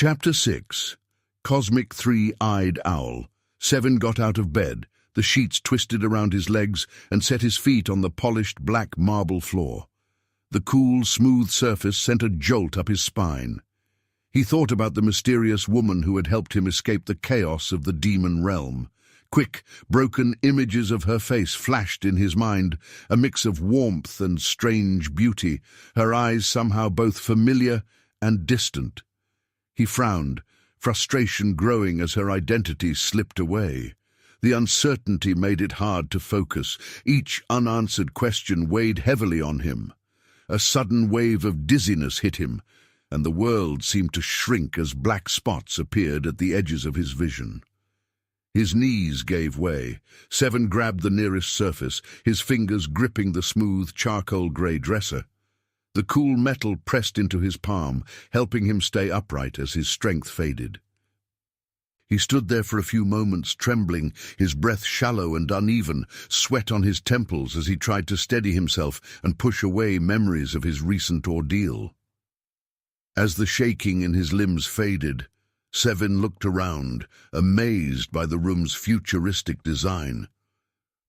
Chapter 6. Cosmic Three-Eyed Owl. Sevyn got out of bed, the sheets twisted around his legs, and set his feet on the polished black marble floor. The cool, smooth surface sent a jolt up his spine. He thought about the mysterious woman who had helped him escape the chaos of the demon realm. Quick, broken images of her face flashed in his mind, a mix of warmth and strange beauty, her eyes somehow both familiar and distant. He frowned, frustration growing as her identity slipped away. The uncertainty made it hard to focus. Each unanswered question weighed heavily on him. A sudden wave of dizziness hit him, and the world seemed to shrink as black spots appeared at the edges of his vision. His knees gave way. Sevyn grabbed the nearest surface, his fingers gripping the smooth charcoal-grey dresser. The cool metal pressed into his palm, helping him stay upright as his strength faded. He stood there for a few moments, trembling, his breath shallow and uneven, sweat on his temples as he tried to steady himself and push away memories of his recent ordeal. As the shaking in his limbs faded, Sevyn looked around, amazed by the room's futuristic design.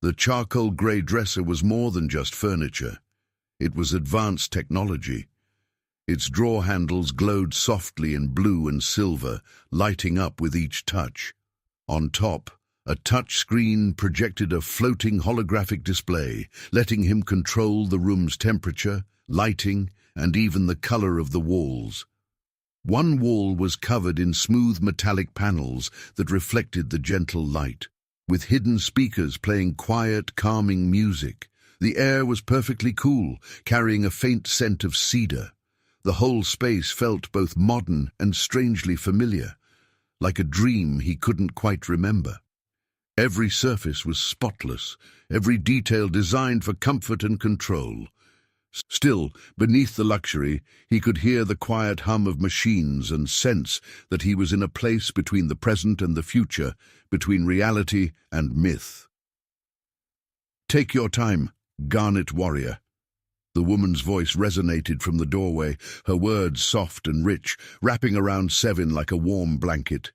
The charcoal-grey dresser was more than just furniture. It was advanced technology. Its drawer handles glowed softly in blue and silver, lighting up with each touch. On top, a touch screen projected a floating holographic display, letting him control the room's temperature, lighting, and even the color of the walls. One wall was covered in smooth metallic panels that reflected the gentle light, with hidden speakers playing quiet, calming music. The air was perfectly cool, carrying a faint scent of cedar. The whole space felt both modern and strangely familiar, like a dream he couldn't quite remember. Every surface was spotless, every detail designed for comfort and control. Still, beneath the luxury, he could hear the quiet hum of machines and sense that he was in a place between the present and the future, between reality and myth. "Take your time, Garnet Warrior." The woman's voice resonated from the doorway, her words soft and rich, wrapping around Sevyn like a warm blanket.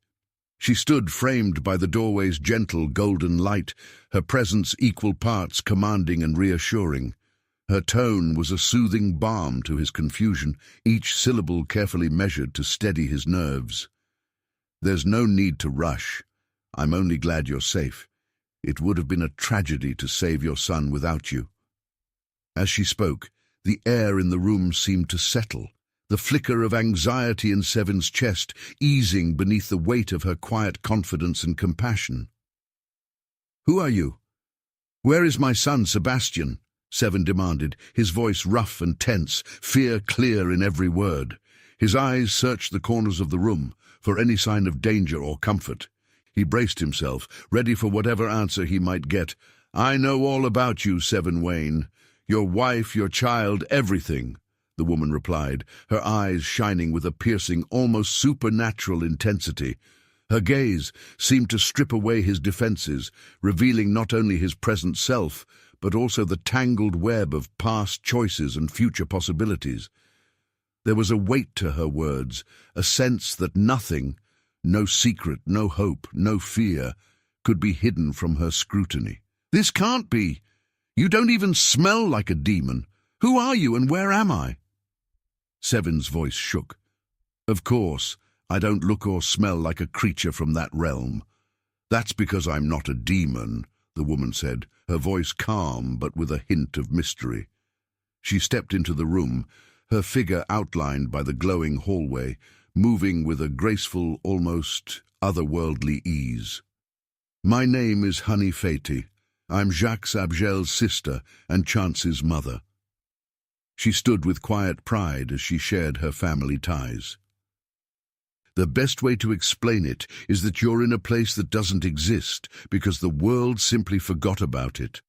She stood framed by the doorway's gentle golden light, her presence equal parts commanding and reassuring. Her tone was a soothing balm to his confusion, each syllable carefully measured to steady his nerves. "There's no need to rush. I'm only glad you're safe. It would have been a tragedy to save your son without you." As she spoke, the air in the room seemed to settle, the flicker of anxiety in Sevyn's chest easing beneath the weight of her quiet confidence and compassion. "Who are you? Where is my son, Sebastian?" Sevyn demanded, his voice rough and tense, fear clear in every word. His eyes searched the corners of the room for any sign of danger or comfort. He braced himself, ready for whatever answer he might get. "I know all about you, Sevyn Wayne. Your wife, your child, everything," the woman replied, her eyes shining with a piercing, almost supernatural intensity. Her gaze seemed to strip away his defenses, revealing not only his present self, but also the tangled web of past choices and future possibilities. There was a weight to her words, a sense that nothing, no secret, no hope, no fear, could be hidden from her scrutiny. "This can't be! You don't even smell like a demon. Who are you and where am I?" Sevyn's voice shook. "Of course, I don't look or smell like a creature from that realm. That's because I'm not a demon," the woman said, her voice calm but with a hint of mystery. She stepped into the room, her figure outlined by the glowing hallway, moving with a graceful, almost otherworldly ease. "My name is Honey Phate. I'm Jacques Abgel's sister and Chance's mother." She stood with quiet pride as she shared her family ties. "The best way to explain it is that you're in a place that doesn't exist because the world simply forgot about it."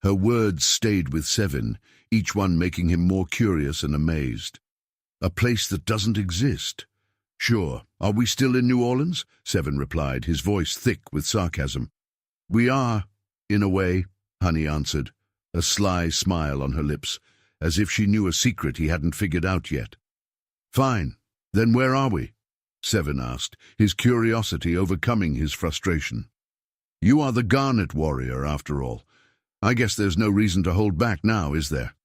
Her words stayed with Sevyn, each one making him more curious and amazed. "A place that doesn't exist?" "Sure. Are we still in New Orleans?" Sevyn replied, his voice thick with sarcasm. "We are, in a way," Honey answered, a sly smile on her lips, as if she knew a secret he hadn't figured out yet. "Fine. Then where are we?" Sevyn asked, his curiosity overcoming his frustration. You are the Garnet Warrior, after all. I guess there's no reason to hold back now, is there?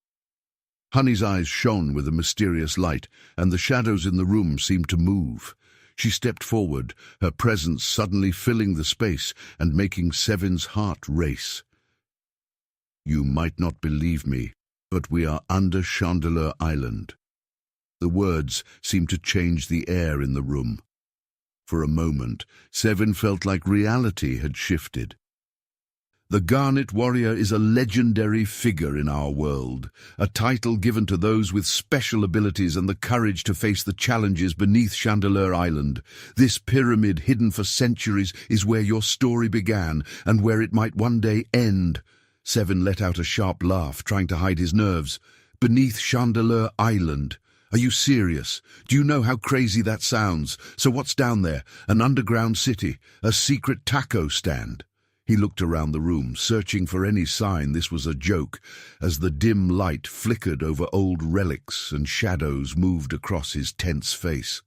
Honey's eyes shone with a mysterious light, and the shadows in the room seemed to move. She stepped forward, her presence suddenly filling the space and making Sevyn's heart race. You might not believe me, but we are under Chandeleur Island. The words seemed to change the air in the room. For a moment, Sevyn felt like reality had shifted. The Garnet Warrior is a legendary figure in our world, a title given to those with special abilities and the courage to face the challenges beneath Chandeleur Island. This pyramid, hidden for centuries, is where your story began and where it might one day end. Sevyn let out a sharp laugh, trying to hide his nerves. Beneath Chandeleur Island. Are you serious? Do you know how crazy that sounds? So what's down there? An underground city? A secret taco stand? He looked around the room, searching for any sign this was a joke, as the dim light flickered over old relics and shadows moved across his tense face.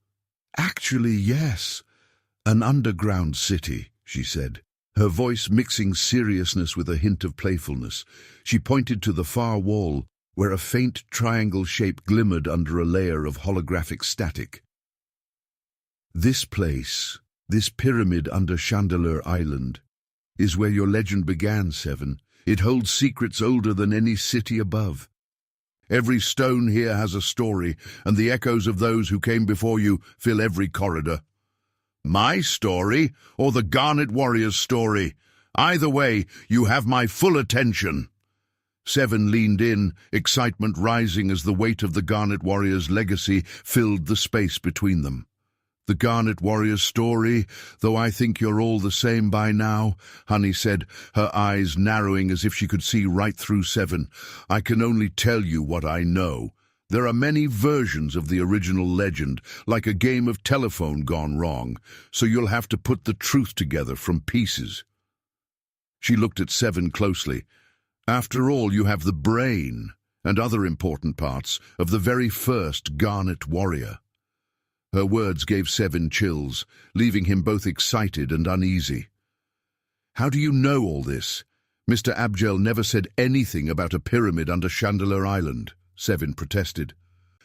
Actually, yes. An underground city, she said, her voice mixing seriousness with a hint of playfulness. She pointed to the far wall, where a faint triangle shape glimmered under a layer of holographic static. This place, this pyramid under Chandeleur Island, is where your legend began, Sevyn. It holds secrets older than any city above. Every stone here has a story, and the echoes of those who came before you fill every corridor. My story, or the Garnet Warrior's story? Either way, you have my full attention. Sevyn leaned in, excitement rising as the weight of the Garnet Warrior's legacy filled the space between them. The Garnet Warrior's story, though I think you're all the same by now, Honey said, her eyes narrowing as if she could see right through Sevyn. I can only tell you what I know. There are many versions of the original legend, like a game of telephone gone wrong, so you'll have to put the truth together from pieces. She looked at Sevyn closely. After all, you have the brain and other important parts of the very first Garnet Warrior. Her words gave Sevyn chills, leaving him both excited and uneasy. How do you know all this? Mr. Abgel never said anything about a pyramid under Chandeleur Island, Sevyn protested.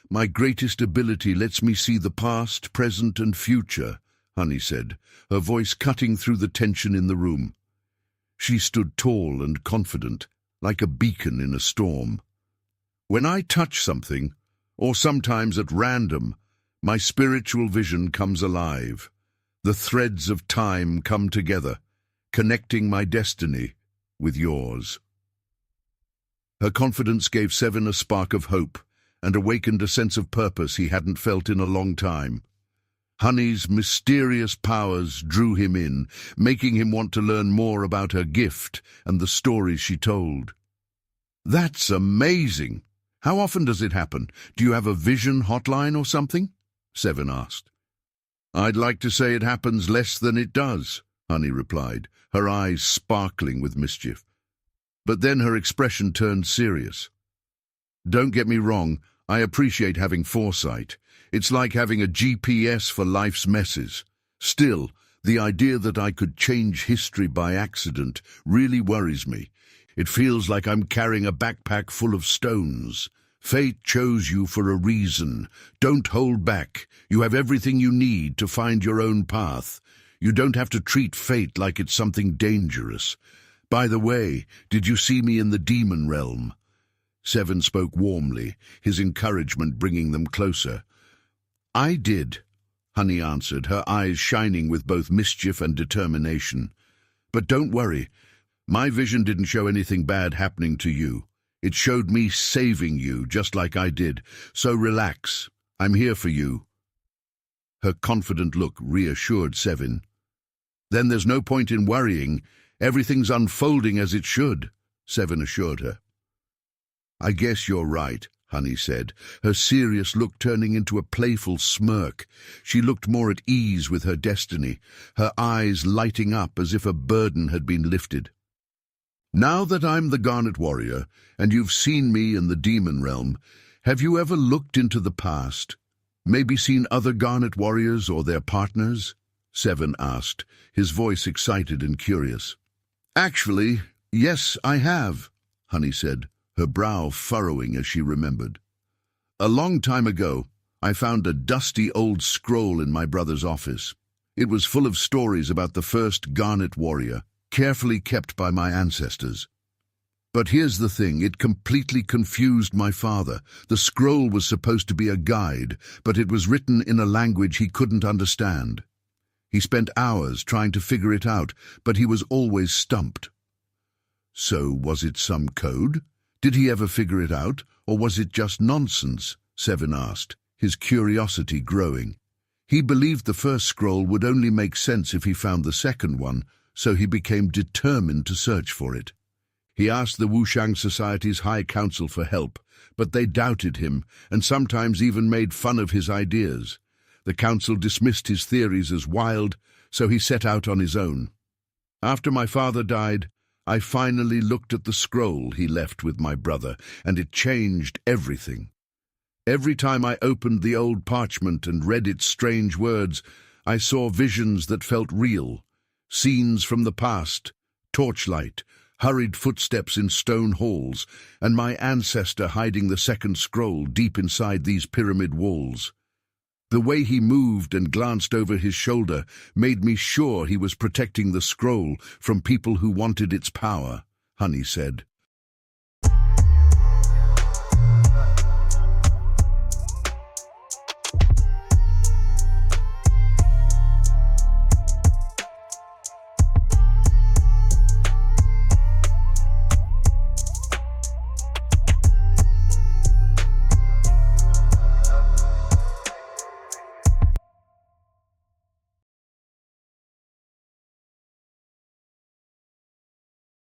My greatest ability lets me see the past, present and future, Honey said, her voice cutting through the tension in the room. She stood tall and confident, like a beacon in a storm. When I touch something, or sometimes at random, my spiritual vision comes alive. The threads of time come together, connecting my destiny with yours. Her confidence gave Sevyn a spark of hope and awakened a sense of purpose he hadn't felt in a long time. Honey's mysterious powers drew him in, making him want to learn more about her gift and the stories she told. That's amazing! How often does it happen? Do you have a vision hotline or something? Sevyn asked. I'd like to say it happens less than it does, Honey replied, her eyes sparkling with mischief. But then her expression turned serious. Don't get me wrong, I appreciate having foresight. It's like having a GPS for life's messes. Still, the idea that I could change history by accident really worries me. It feels like I'm carrying a backpack full of stones. Fate chose you for a reason. Don't hold back. You have everything you need to find your own path. You don't have to treat fate like it's something dangerous. By the way, did you see me in the demon realm? Sevyn spoke warmly, his encouragement bringing them closer. I did, Honey answered, her eyes shining with both mischief and determination. But don't worry, my vision didn't show anything bad happening to you. It showed me saving you, just like I did. So relax. I'm here for you. Her confident look reassured Sevyn. Then there's no point in worrying. Everything's unfolding as it should, Sevyn assured her. I guess you're right, Honey said, her serious look turning into a playful smirk. She looked more at ease with her destiny, her eyes lighting up as if a burden had been lifted. Now that I'm the Garnet Warrior, and you've seen me in the demon realm, have you ever looked into the past? Maybe seen other Garnet Warriors or their partners? Sevyn asked, his voice excited and curious. Actually, yes, I have, Honey said, her brow furrowing as she remembered. A long time ago, I found a dusty old scroll in my brother's office. It was full of stories about the first Garnet Warrior, carefully kept by my ancestors. But here's the thing, it completely confused my father. The scroll was supposed to be a guide, but it was written in a language he couldn't understand. He spent hours trying to figure it out, but he was always stumped. So, was it some code? Did he ever figure it out, or was it just nonsense? Sevyn asked, his curiosity growing. He believed the first scroll would only make sense if he found the second one, so he became determined to search for it. He asked the Wushang Society's High Council for help, but they doubted him and sometimes even made fun of his ideas. The council dismissed his theories as wild, so he set out on his own. After my father died, I finally looked at the scroll he left with my brother, and it changed everything. Every time I opened the old parchment and read its strange words, I saw visions that felt real, scenes from the past, torchlight, hurried footsteps in stone halls, and my ancestor hiding the second scroll deep inside these pyramid walls. The way he moved and glanced over his shoulder made me sure he was protecting the scroll from people who wanted its power, Honey said.